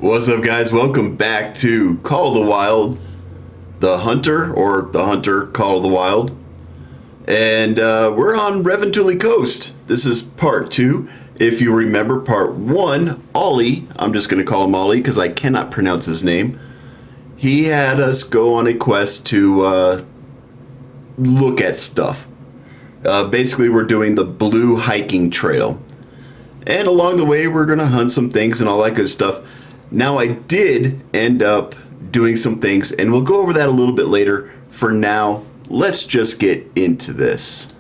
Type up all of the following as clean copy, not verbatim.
What's up, guys? Welcome back to Call of the Wild, the Hunter, or the Hunter Call of the Wild. And we're on Revontuli Coast. This is part 2. If you remember part 1, Ollie, I'm just going to call him Ollie because I cannot pronounce his name. He had us go on a quest to look at stuff. Basically, we're doing the Blue Hiking Trail. And along the way, we're going to hunt some things and all that good stuff. Now, I did end up doing some things, and we'll go over that a little bit later. For now, let's just get into this.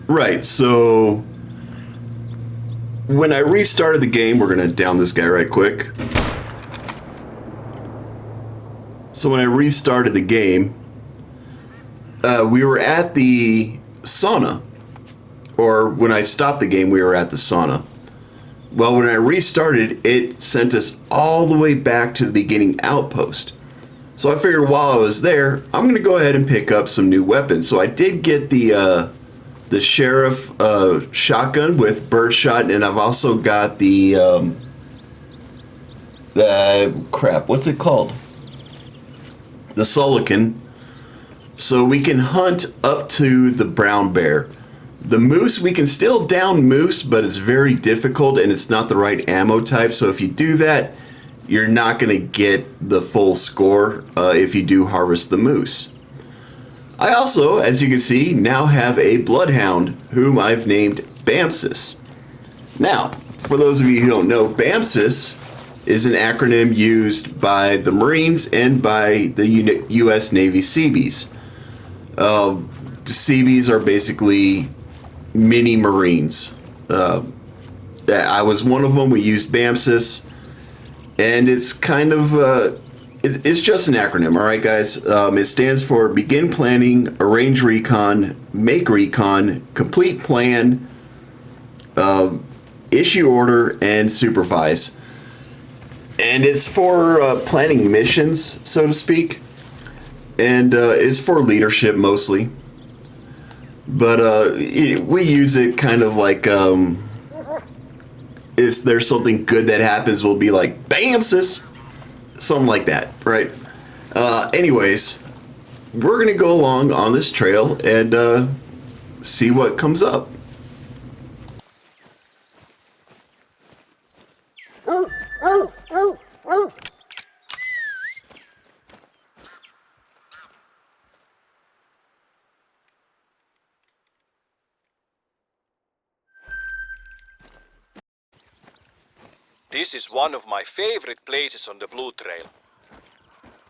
Right, so when I restarted the game, we're going to down this guy right quick. So when I restarted the game, we were at the sauna. Or when I stopped the game, we were at the sauna. Well, when I restarted, it sent us all the way back to the beginning outpost. So I figured while I was there, I'm going to go ahead and pick up some new weapons. So I did get the sheriff shotgun with birdshot, and I've also got the crap. What's it called? The Sulican. So we can hunt up to the brown bear. The moose, we can still down moose, but it's very difficult and it's not the right ammo type. So if you do that, you're not going to get the full score if you do harvest the moose. I also, as you can see, now have a bloodhound whom I've named Bamsis. Now, for those of you who don't know, Bamsis is an acronym used by the Marines and by the U.S. Navy Seabees. Seabees are basically mini Marines. I was one of them. We used BAMSIS, and it's kind of it's just an acronym. All right, guys. It stands for Begin Planning, Arrange Recon, Make Recon, Complete Plan, Issue Order, and Supervise. And it's for planning missions, so to speak, and it's for leadership mostly. But we use it kind of like if there's something good that happens, we'll be like, bam, sis. Something like that, right? Anyways, we're going to go along on this trail and see what comes up. This is one of my favorite places on the Blue Trail.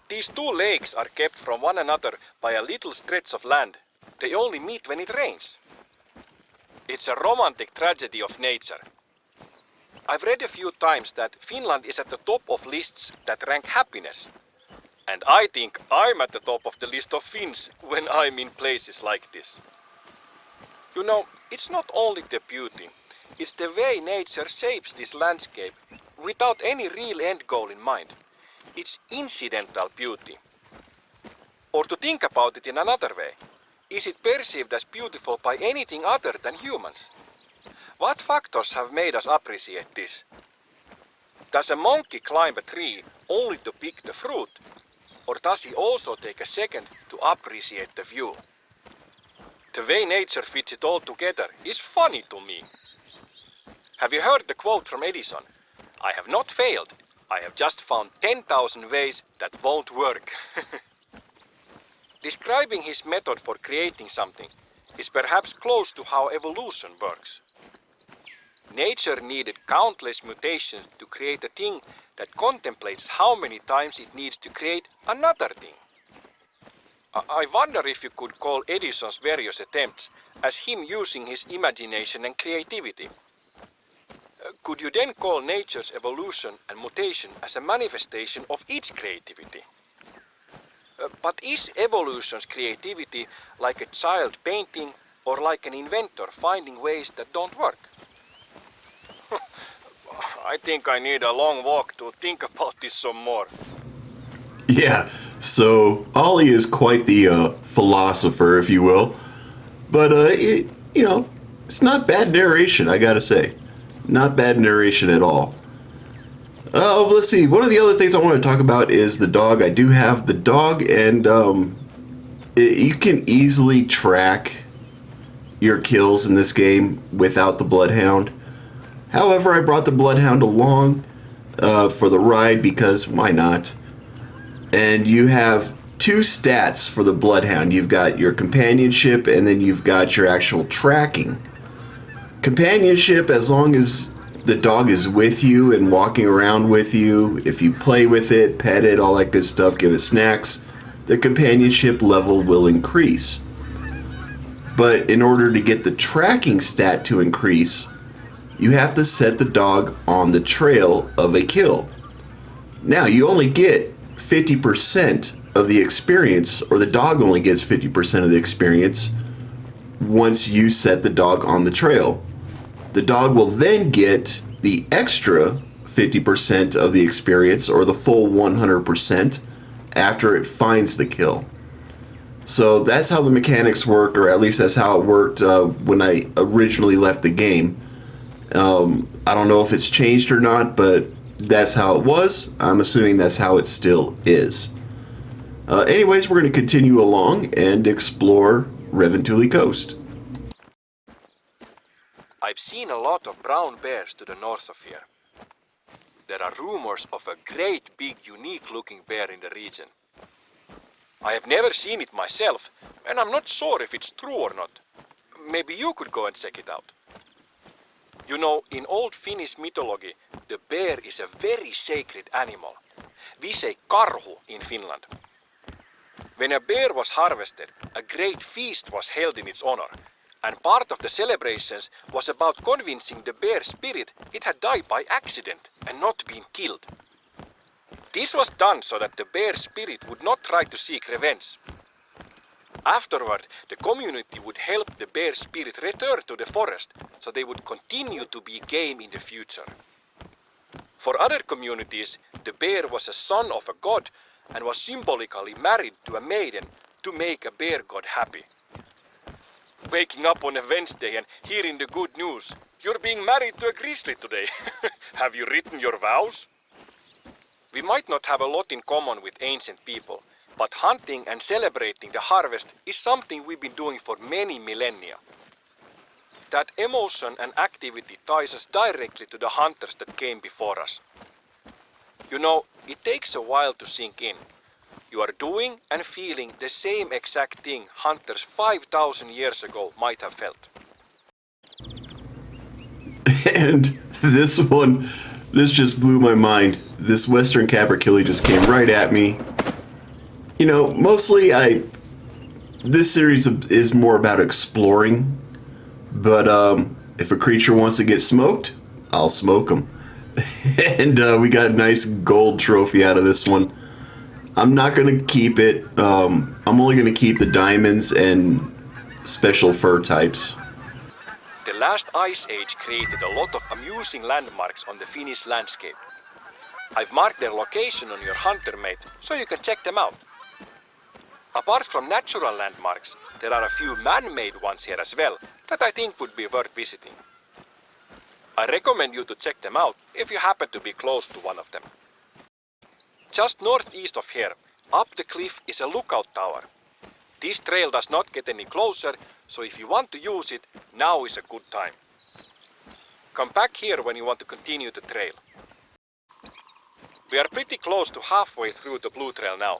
These two lakes are kept from one another by a little stretch of land. They only meet when it rains. It's a romantic tragedy of nature. I've read a few times that Finland is at the top of lists that rank happiness. And I think I'm at the top of the list of Finns when I'm in places like this. You know, it's not only the beauty. It's the way nature shapes this landscape without any real end goal in mind. It's incidental beauty. Or to think about it in another way, is it perceived as beautiful by anything other than humans? What factors have made us appreciate this? Does a monkey climb a tree only to pick the fruit? Or does he also take a second to appreciate the view? The way nature fits it all together is funny to me. Have you heard the quote from Edison? I have not failed. I have just found 10,000 ways that won't work. Describing his method for creating something is perhaps close to how evolution works. Nature needed countless mutations to create a thing that contemplates how many times it needs to create another thing. I wonder if you could call Edison's various attempts as him using his imagination and creativity. Could you then call nature's evolution and mutation as a manifestation of its creativity? But is evolution's creativity like a child painting or like an inventor finding ways that don't work? I think I need a long walk to think about this some more. Yeah, so Ollie is quite the philosopher, if you will. But, It's not bad narration, I gotta say. Not bad narration at all. Oh, let's see. One of the other things I want to talk about is the dog. I do have the dog, and you can easily track your kills in this game without the Bloodhound. However, I brought the Bloodhound along for the ride because why not? And you have two stats for the Bloodhound. You've got your companionship, and then you've got your actual tracking. Companionship, as long as the dog is with you and walking around with you, if you play with it, pet it, all that good stuff, give it snacks, the companionship level will increase. But in order to get the tracking stat to increase, you have to set the dog on the trail of a kill. Now, you only get 50% of the experience, or the dog only gets 50% of the experience once you set the dog on the trail. The dog will then get the extra 50% of the experience, or the full 100%, after it finds the kill. So that's how the mechanics work, or at least that's how it worked when I originally left the game. I don't know if it's changed or not, but that's how it was. I'm assuming that's how it still is. Anyways, we're going to continue along and explore Revontuli Coast. I've seen a lot of brown bears to the north of here. There are rumors of a great big unique looking bear in the region. I have never seen it myself, and I'm not sure if it's true or not. Maybe you could go and check it out. You know, in old Finnish mythology, the bear is a very sacred animal. We say karhu in Finland. When a bear was harvested, a great feast was held in its honor, and part of the celebrations was about convincing the bear spirit it had died by accident and not been killed. This was done so that the bear spirit would not try to seek revenge. Afterward, the community would help the bear spirit return to the forest so they would continue to be game in the future. For other communities, the bear was a son of a god and was symbolically married to a maiden to make a bear god happy. Waking up on a Wednesday and hearing the good news, you're being married to a grizzly today. Have you written your vows? We might not have a lot in common with ancient people, but hunting and celebrating the harvest is something we've been doing for many millennia. That emotion and activity ties us directly to the hunters that came before us. You know, it takes a while to sink in. You are doing and feeling the same exact thing hunters 5,000 years ago might have felt. And this just blew my mind. This western caperkillie just came right at me. You know, mostly this series is more about exploring, but if a creature wants to get smoked, I'll smoke them. And we got a nice gold trophy out of this one. I'm not going to keep it. I'm only going to keep the diamonds and special fur types. The last ice age created a lot of amusing landmarks on the Finnish landscape. I've marked their location on your hunter mate, so you can check them out. Apart from natural landmarks, there are a few man-made ones here as well that I think would be worth visiting. I recommend you to check them out if you happen to be close to one of them. Just northeast of here, up the cliff is a lookout tower. This trail does not get any closer, so if you want to use it, now is a good time. Come back here when you want to continue the trail. We are pretty close to halfway through the Blue Trail now.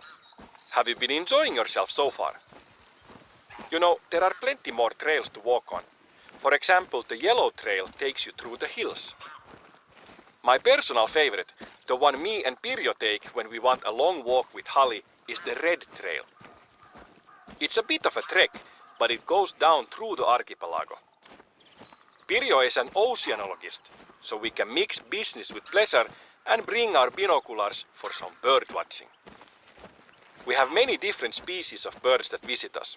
Have you been enjoying yourself so far? You know, there are plenty more trails to walk on. For example, the Yellow Trail takes you through the hills. My personal favorite, the one me and Pirjo take when we want a long walk with Holly, is the Red Trail. It's a bit of a trek, but it goes down through the archipelago. Pirjo is an oceanologist, so we can mix business with pleasure and bring our binoculars for some bird watching. We have many different species of birds that visit us.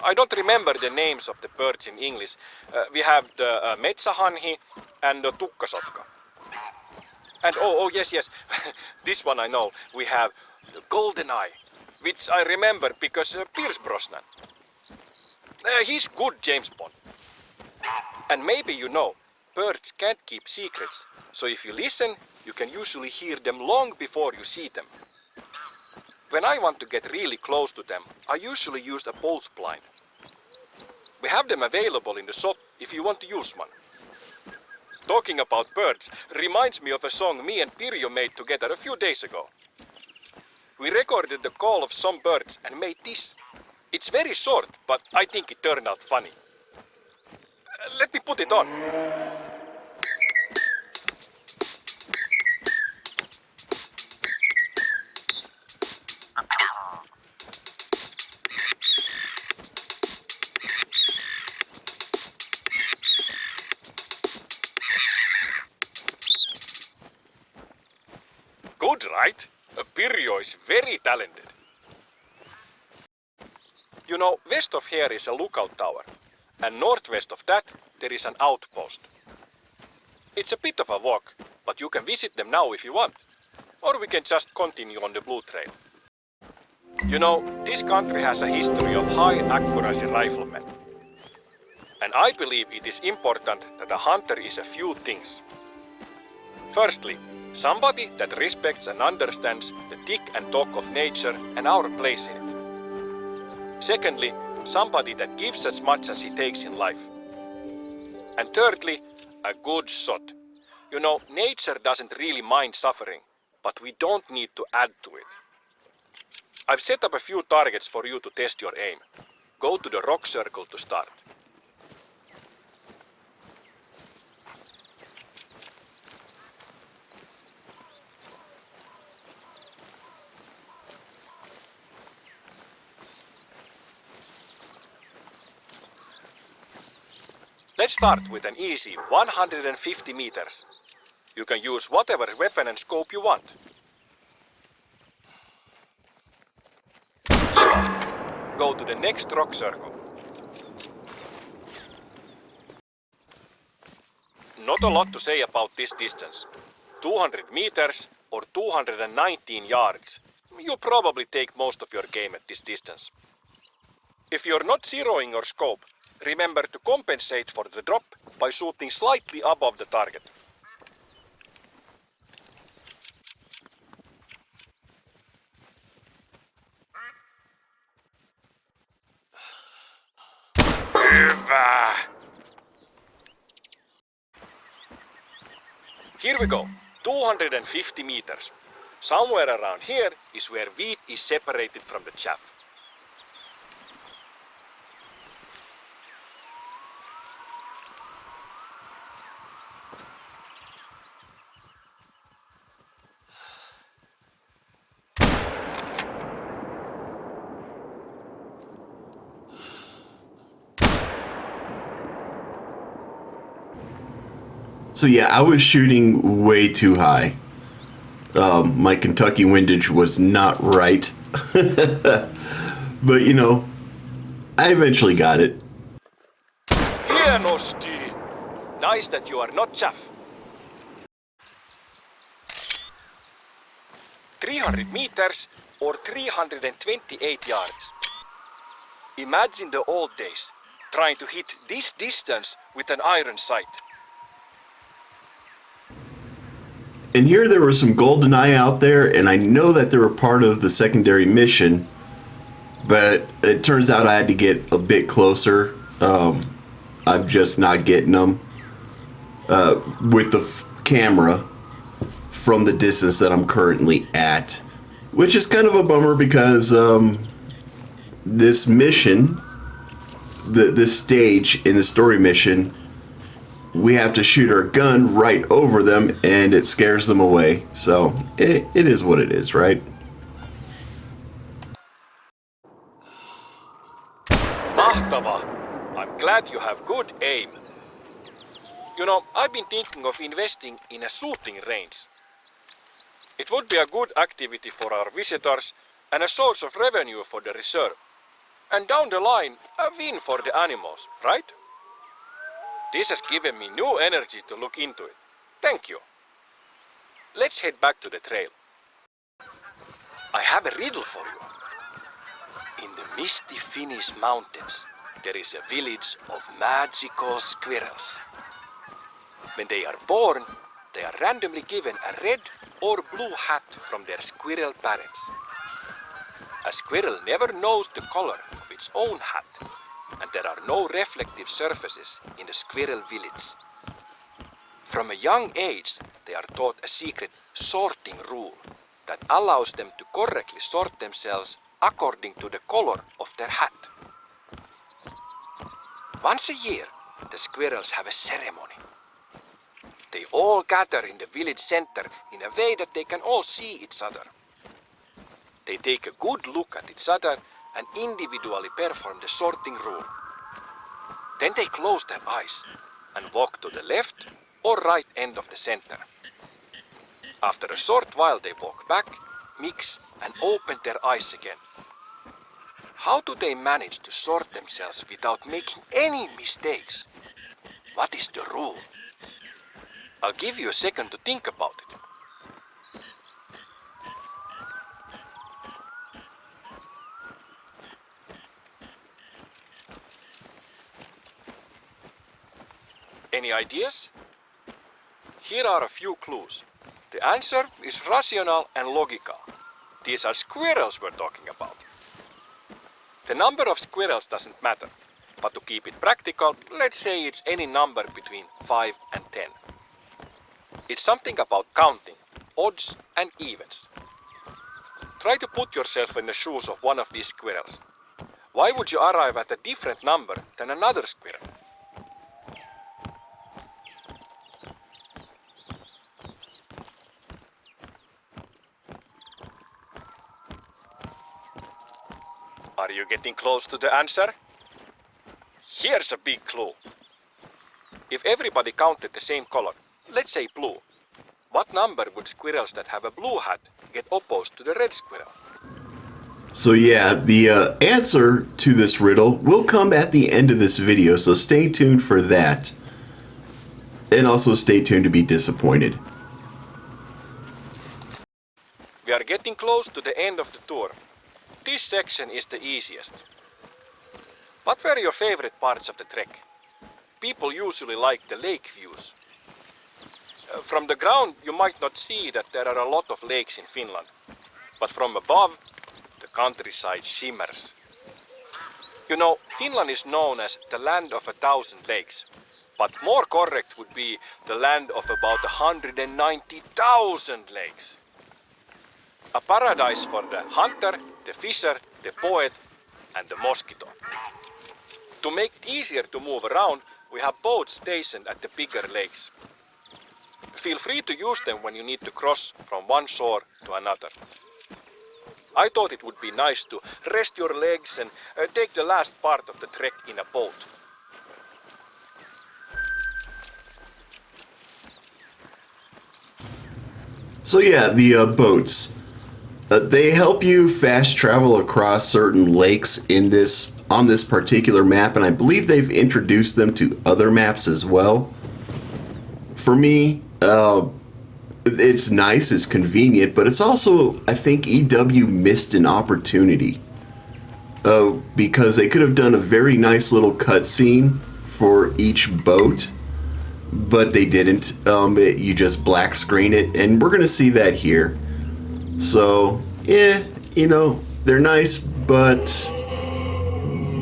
I don't remember the names of the birds in English. We have the metsähanhi and the tukkasotka. And yes, this one I know. We have the golden eye, which I remember because Pierce Brosnan. He's good James Bond. And maybe you know, birds can't keep secrets, so if you listen, you can usually hear them long before you see them. When I want to get really close to them, I usually use a bolt blind. We have them available in the shop if you want to use one. Talking about birds reminds me of a song me and Pirjo made together a few days ago. We recorded the call of some birds and made this. It's very short, but I think it turned out funny. Let me put it on. Good, right? Pirjo is very talented. You know, west of here is a lookout tower, and northwest of that there is an outpost. It's a bit of a walk, but you can visit them now if you want. Or we can just continue on the Blue Trail. You know, this country has a history of high accuracy riflemen. And I believe it is important that a hunter is a few things. Firstly, somebody that respects and understands the tick and talk of nature and our place in it. Secondly, somebody that gives as much as he takes in life. And thirdly, a good shot. You know, nature doesn't really mind suffering, but we don't need to add to it. I've set up a few targets for you to test your aim. Go to the rock circle to start. Let's start with an easy 150 meters. You can use whatever weapon and scope you want. Give up. Go to the next rock circle. Not a lot to say about this distance. 200 meters or 219 yards. You probably take most of your game at this distance. If you're not zeroing your scope, remember to compensate for the drop by shooting slightly above the target. Hyvä! Here we go, 250 meters. Somewhere around here is where wheat is separated from the chaff. So yeah, I was shooting way too high. My Kentucky windage was not right. But you know, I eventually got it. Hienosti! Nice that you are not chaff. 300 meters or 328 yards. Imagine the old days, trying to hit this distance with an iron sight. And here there was some GoldenEye out there, and I know that they were part of the secondary mission, but it turns out I had to get a bit closer. I'm just not getting them with the camera from the distance that I'm currently at, which is kind of a bummer because this mission, this stage in the story mission, we have to shoot our gun right over them and it scares them away. So it is what it is, right? Mahtava! I'm glad you have good aim. You know, I've been thinking of investing in a shooting range. It would be a good activity for our visitors and a source of revenue for the reserve. And down the line, a win for the animals, right? This has given me new energy to look into it. Thank you. Let's head back to the trail. I have a riddle for you. In the misty Finnish mountains, there is a village of magical squirrels. When they are born, they are randomly given a red or blue hat from their squirrel parents. A squirrel never knows the color of its own hat, and there are no reflective surfaces in the squirrel village. From a young age, they are taught a secret sorting rule that allows them to correctly sort themselves according to the color of their hat. Once a year, the squirrels have a ceremony. They all gather in the village center in a way that they can all see each other. They take a good look at each other and individually perform the sorting rule. Then they close their eyes and walk to the left or right end of the center. After a short while they walk back, mix and open their eyes again. How do they manage to sort themselves without making any mistakes? What is the rule? I'll give you a second to think about it. Any ideas? Here are a few clues. The answer is rational and logical. These are squirrels we're talking about. The number of squirrels doesn't matter, but to keep it practical, let's say it's any number between 5 and 10. It's something about counting, odds and evens. Try to put yourself in the shoes of one of these squirrels. Why would you arrive at a different number than another squirrel? Are you getting close to the answer? Here's a big clue. If everybody counted the same color, let's say blue, what number would squirrels that have a blue hat get opposed to the red squirrel? So yeah, the answer to this riddle will come at the end of this video, so stay tuned for that. And also stay tuned to be disappointed. We are getting close to the end of the tour. This section is the easiest. What were your favorite parts of the trek? People usually like the lake views. From the ground you might not see that there are a lot of lakes in Finland, but from above the countryside shimmers. You know, Finland is known as the land of 1,000 lakes, but more correct would be the land of about 190,000 lakes. A paradise for the hunter, the fisher, the poet, and the mosquito. To make it easier to move around, we have boats stationed at the bigger lakes. Feel free to use them when you need to cross from one shore to another. I thought it would be nice to rest your legs and take the last part of the trek in a boat. So yeah, the boats. They help you fast travel across certain lakes on this particular map, and I believe they've introduced them to other maps as well. For me, it's nice, it's convenient, but it's also, I think EW missed an opportunity. Because they could have done a very nice little cutscene for each boat, but they didn't. You just black screen it, and we're gonna see that here. So, you know, they're nice, but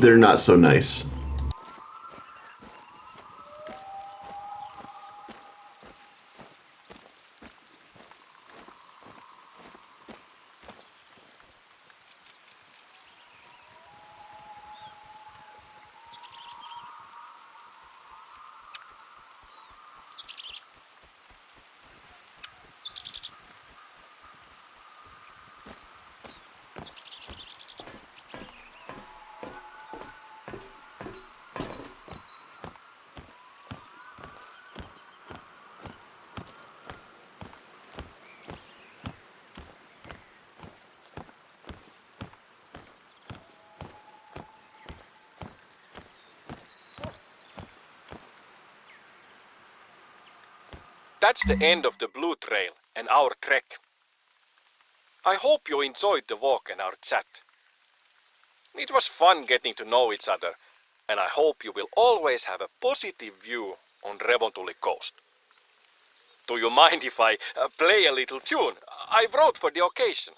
they're not so nice. That's the end of the Blue Trail and our trek. I hope you enjoyed the walk and our chat. It was fun getting to know each other, and I hope you will always have a positive view on Revontuli coast. Do you mind if I play a little tune I wrote for the occasion?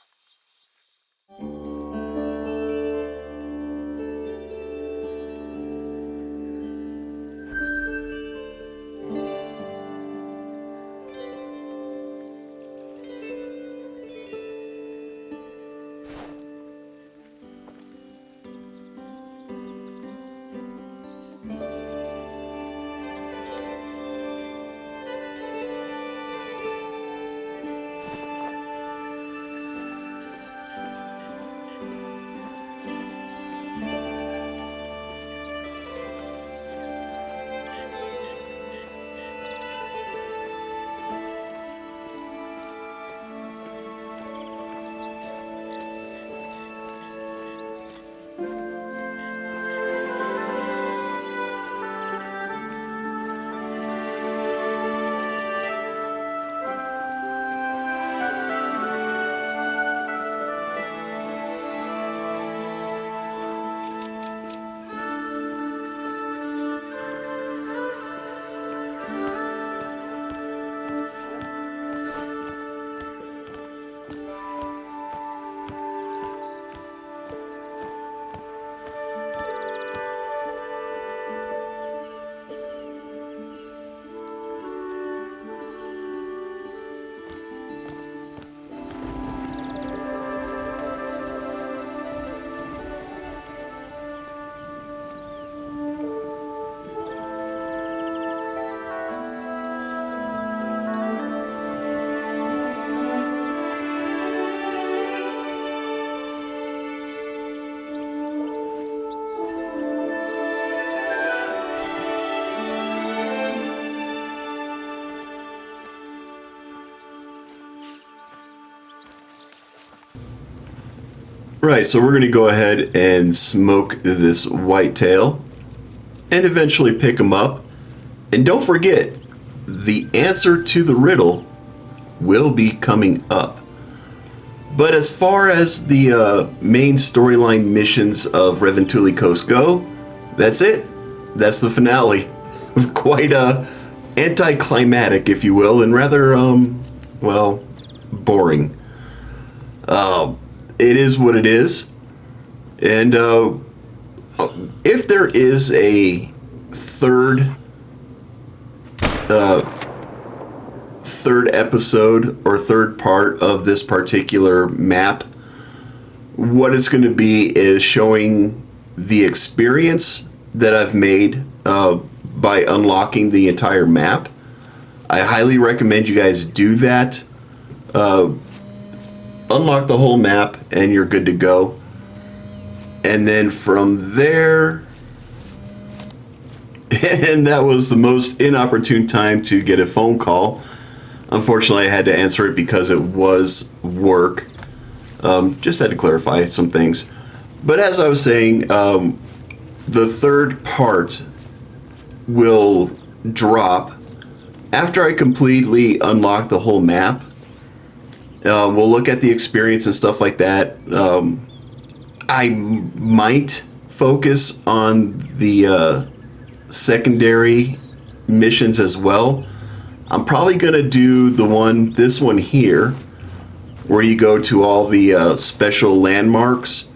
Right, so we're going to go ahead and smoke this whitetail and eventually pick him up. And don't forget, the answer to the riddle will be coming up. But as far as the main storyline missions of Revontuli Coast go, that's it. That's the finale. Quite anticlimactic, if you will, and rather, well, boring. It is what it is. And if there is a third episode or third part of this particular map, what it's going to be is showing the experience that I've made by unlocking the entire map. I highly recommend you guys do that. Unlock the whole map and you're good to go. And then from there, and that was the most inopportune time to get a phone call. Unfortunately, I had to answer it because it was work. Just had to clarify some things. But as I was saying, the third part will drop after I completely unlock the whole map. We'll look at the experience and stuff like that. I might focus on the secondary missions as well. I'm probably going to do this one here, where you go to all the special landmarks.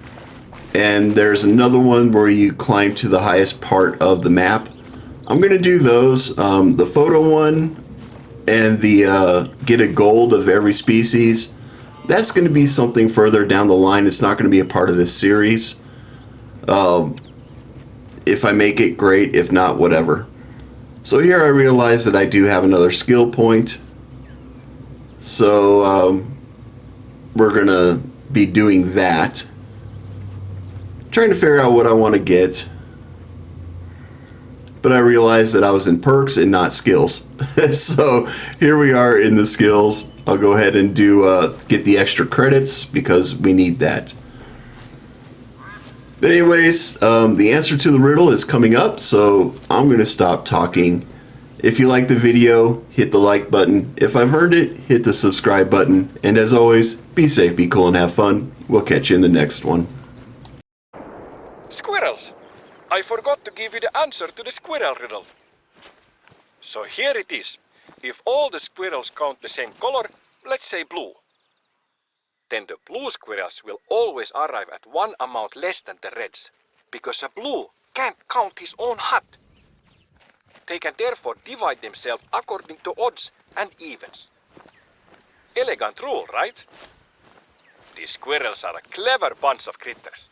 And there's another one where you climb to the highest part of the map. I'm going to do those. The photo one and the get a gold of every species, that's going to be something further down the line. It's not going to be a part of this series. If I make it, great. If not, whatever. So here I realize that I do have another skill point. So we're going to be doing that. Trying to figure out what I want to get. But I realized that I was in perks and not skills. So here we are in the skills. I'll go ahead and get the extra credits because we need that. But anyways, the answer to the riddle is coming up, so I'm going to stop talking. If you like the video, hit the like button. If I've earned it, hit the subscribe button. And as always, be safe, be cool, and have fun. We'll catch you in the next one. Squirrels! I forgot to give you the answer to the squirrel riddle. So here it is. If all the squirrels count the same color, let's say blue, then the blue squirrels will always arrive at one amount less than the reds, because a blue can't count his own hut. They can therefore divide themselves according to odds and evens. Elegant rule, right? These squirrels are a clever bunch of critters.